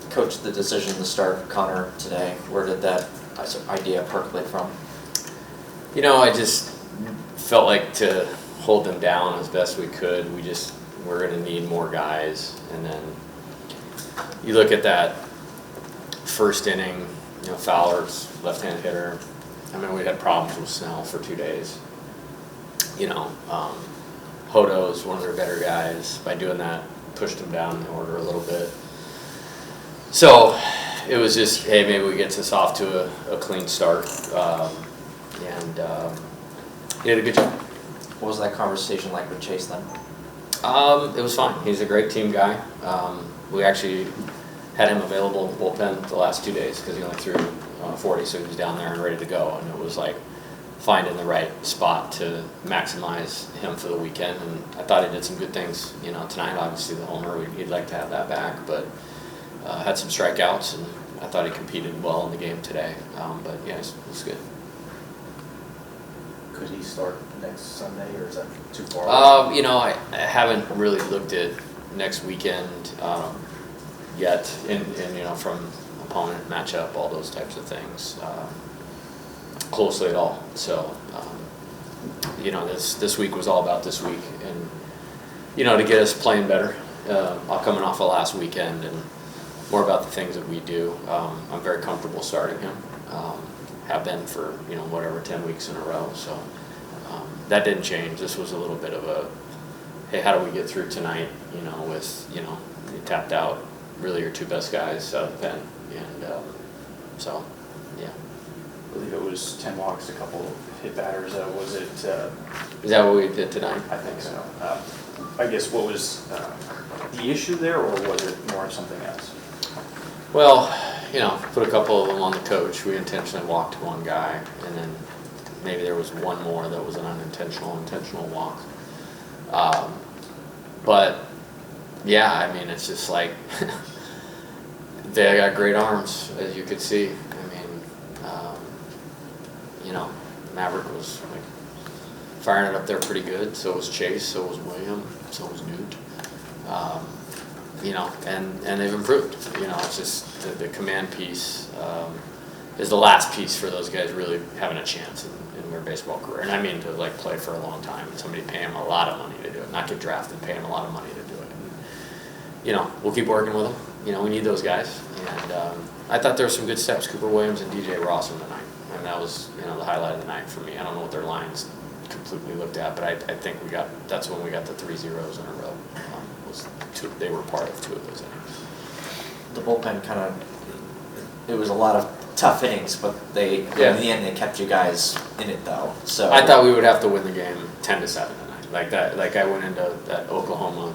Coach, the decision to start Connor today, where did that idea percolate from? I just felt like to hold them down as best we could. We're going to need more guys. And then you look at that first inning, Fowler's left-hand hitter. We had problems with Snell for 2 days. Hodo's one of their better guys. By doing that, pushed him down in the order a little bit. So it was just, hey, maybe we get this off to a clean start. He did a good job. What was that conversation like with Chase then? It was fine. He's a great team guy. We actually had him available in the bullpen the last 2 days because he only threw 40, so he was down there and ready to go. And it was like finding the right spot to maximize him for the weekend. And I thought he did some good things. Tonight, obviously, the homer, he'd like to have that back, but had some strikeouts, and I thought he competed well in the game today. But yeah, it was good. Could he start next Sunday, or is that too far away? I haven't really looked at next weekend yet, from opponent matchup, all those types of things closely at all. So, this week was all about this week, and to get us playing better. Coming off of last weekend, and more about the things that we do. I'm very comfortable starting him. Have been for 10 weeks in a row. So that didn't change. This was a little bit of a, hey, how do we get through tonight? With you tapped out really your two best guys out of the pen, and so yeah. I believe it was 10 walks, a couple of hit batters. Was it? Is that what we did tonight? I think so. I guess what was the issue there, or was it more something else? Well, put a couple of them on the coach. We intentionally walked one guy, and then maybe there was one more that was an intentional walk. But yeah, it's just like they got great arms, as you could see. Maverick was like firing it up there pretty good. So was Chase. So was William. So was Newt. And they've improved. It's just the command piece is the last piece for those guys really having a chance in their baseball career. And to play for a long time and somebody pay them a lot of money to do it, not get drafted, pay them a lot of money to do it. And, we'll keep working with them. We need those guys. And I thought there were some good steps. Cooper Williams and DJ Ross in the night. And that was the highlight of the night for me. I don't know what their lines completely looked at, but I think that's when we got the 3 zeros in a row. They were part of 2 of those innings. The bullpen it was a lot of tough innings, but in the end they kept you guys in it though. So I thought we would have to win the game 10-7 tonight. Like that. Like I went into that Oklahoma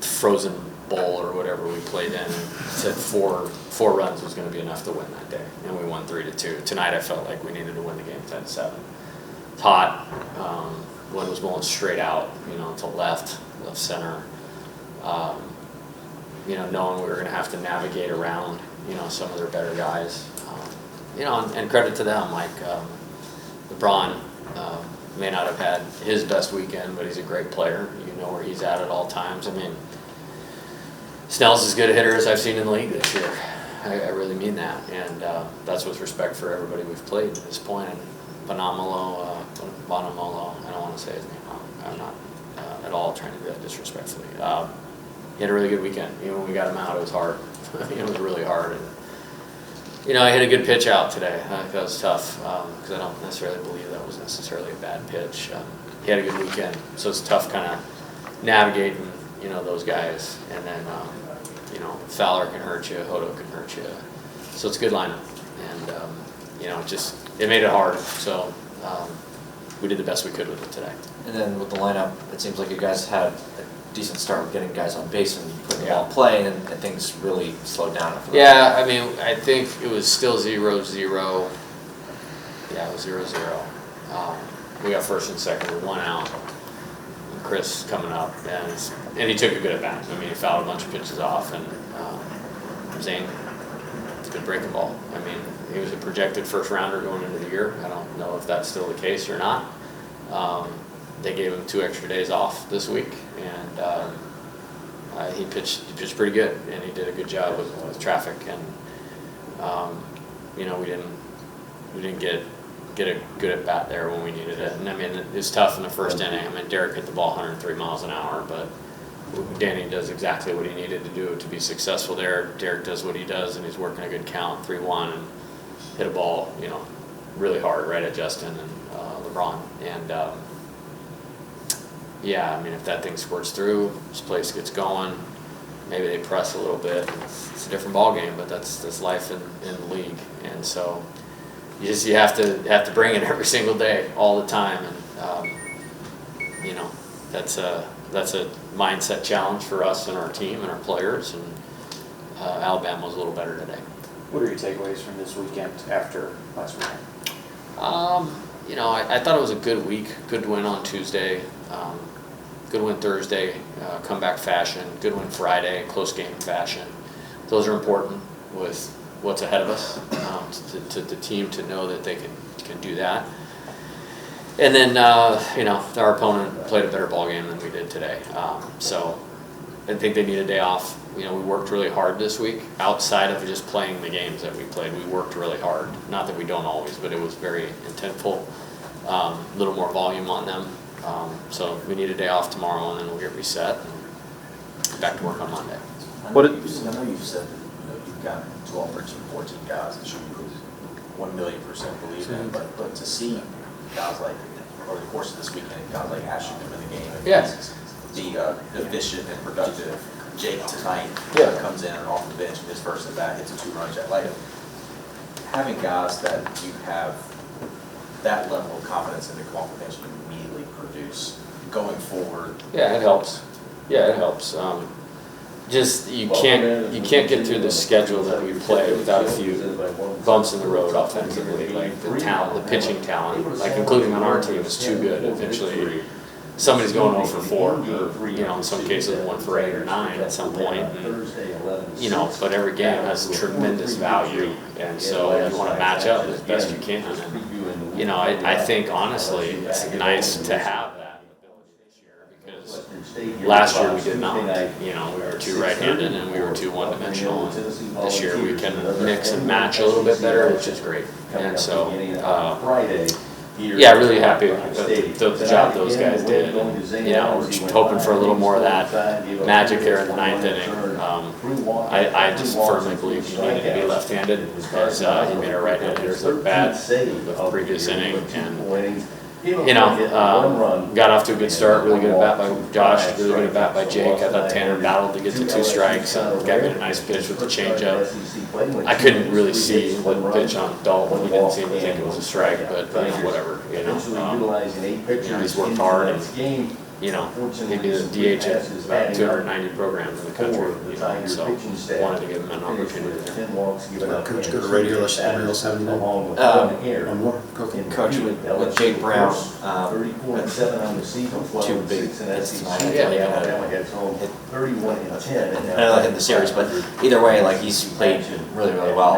Frozen Bowl or whatever we played in and said four runs was going to be enough to win that day, and we won 3-2. Tonight I felt like we needed to win the game 10-7. It's hot. Wind was blowing straight out, to left center. Knowing we were going to have to navigate around, some of their better guys. And credit to them. LeBron may not have had his best weekend, but he's a great player. You know where he's at all times. Snell's as good a hitter as I've seen in the league this year. I really mean that. And that's with respect for everybody we've played at this point. And Bonamolo, I don't want to say his name wrong. I'm not at all trying to do that disrespectfully. He had a really good weekend. Even when we got him out, it was hard. It was really hard. And, I hit a good pitch out today. That was tough because I don't necessarily believe that was necessarily a bad pitch. He had a good weekend, so it's tough kind of navigating, those guys. And then, Fowler can hurt you, Hodo can hurt you. So it's a good lineup. And, it made it hard. So we did the best we could with it today. And then with the lineup, it seems like you guys had a decent start with getting guys on base and putting the ball in play, and things really slowed down. Yeah, I think it was still 0-0. Yeah, it was 0-0. We got first and second with 1 out. And Chris coming up, and he took a good at bat. He fouled a bunch of pitches off, and Zane, it's a good breaking ball. He was a projected first rounder going into the year. I don't know if that's still the case or not. they gave him 2 extra days off this week, and he pitched pretty good, and he did a good job with traffic, and you know, we didn't get a good at bat there when we needed it. And I mean, it was tough in the first inning. I mean, Derek hit the ball 103 miles an hour, but Danny does exactly what he needed to do to be successful there. Derek does what he does, and he's working a good count, 3-1, and hit a ball, you know, really hard right at Justin and LeBron. And yeah, I mean, if that thing squirts through, this place gets going, maybe they press a little bit. It's a different ball game, but that's life in the league. And so you have to bring it every single day, all the time, and you know, that's a mindset challenge for us and our team and our players. And Alabama was a little better today. What are your takeaways from this weekend after last weekend? You know, I thought it was a good week. Good win on Tuesday. Good win Thursday, comeback fashion. Good win Friday, close game fashion. Those are important with what's ahead of us, to the team to know that they can do that. And then, you know, our opponent played a better ball game than we did today. So I think they need a day off. You know, we worked really hard this week. Outside of just playing the games that we played, we worked really hard. Not that we don't always, but it was very intentful. A little more volume on them. So we need a day off tomorrow, and then we'll get reset and back to work on Monday. I know you've said that, you know, you've got 12, 13, 14 guys that you 1,000,000% believe in, but to see guys like, over the course of this weekend, guys like Ashton come in the game and be efficient and productive. Jake tonight comes in off the bench and his first at bat hits a 2-run jet. Like, having guys that you have that level of confidence in the confidence you immediately produce going forward. Yeah, it helps. Yeah, it helps. Just you can't get through the schedule that we play without a few bumps in the road offensively. Like the talent, the pitching talent, like including on our team, is too good. Eventually, somebody's going 0 for 4, or you know, in some cases 1 for 8 or 9 at some point. And, you know, but every game has tremendous value, and so you want to match up as best you can. And, you know, I think honestly, it's nice to have that ability this year, because last year we did not. You know, we were too right-handed and we were too one-dimensional. And this year we can mix and match a little bit better, which is great. And so, yeah, really happy with the job those guys did. And, you know, we're just hoping for a little more of that magic there in the 9th inning. I just firmly believe he needed to be left-handed, because he made our right-handed hitters look bad the previous inning. And, you know, got off to a good start, really good at bat by Josh, really good at bat by Jake. I thought Tanner battled to get to 2 strikes, and got me a nice pitch with the changeup. I couldn't really see the pitch on Dalton. He didn't seem to think it was a strike, but you know, whatever. You know, he's worked hard, and you know, he'd be the DH at about 290 programs in the country. You know, so wanted to give him an opportunity there. Coach, go to radio, let's have any more. One more. Coach, with Jake Brown, with 2 big hits tonight. I know that in the series, but either way, like, he's played really, really well,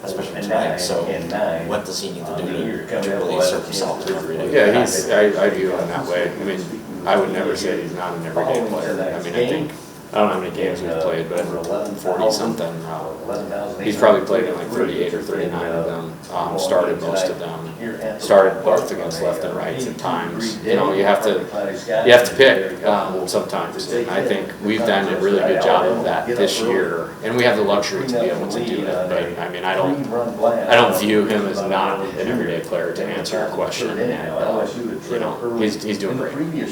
especially tonight. So what does he need to do to really assert himself to every day? Yeah, I view him that way. I mean, I would never say he's not an everyday player. I mean, I think, I don't know how many games we've played, but 40-something. He's probably played in like 38 or 39 of them. Started most of them. Started both against left and rights at times. You know, you have to pick sometimes. And I think we've done a really good job of that this year, and we have the luxury to be able to do that. But I mean, I don't view him as not an everyday player, to answer your question. And you know, he's doing great.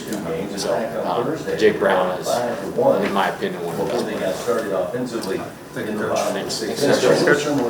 So Jake Brown is, in my opinion, one of the best players. Thank you, Coach. Thanks.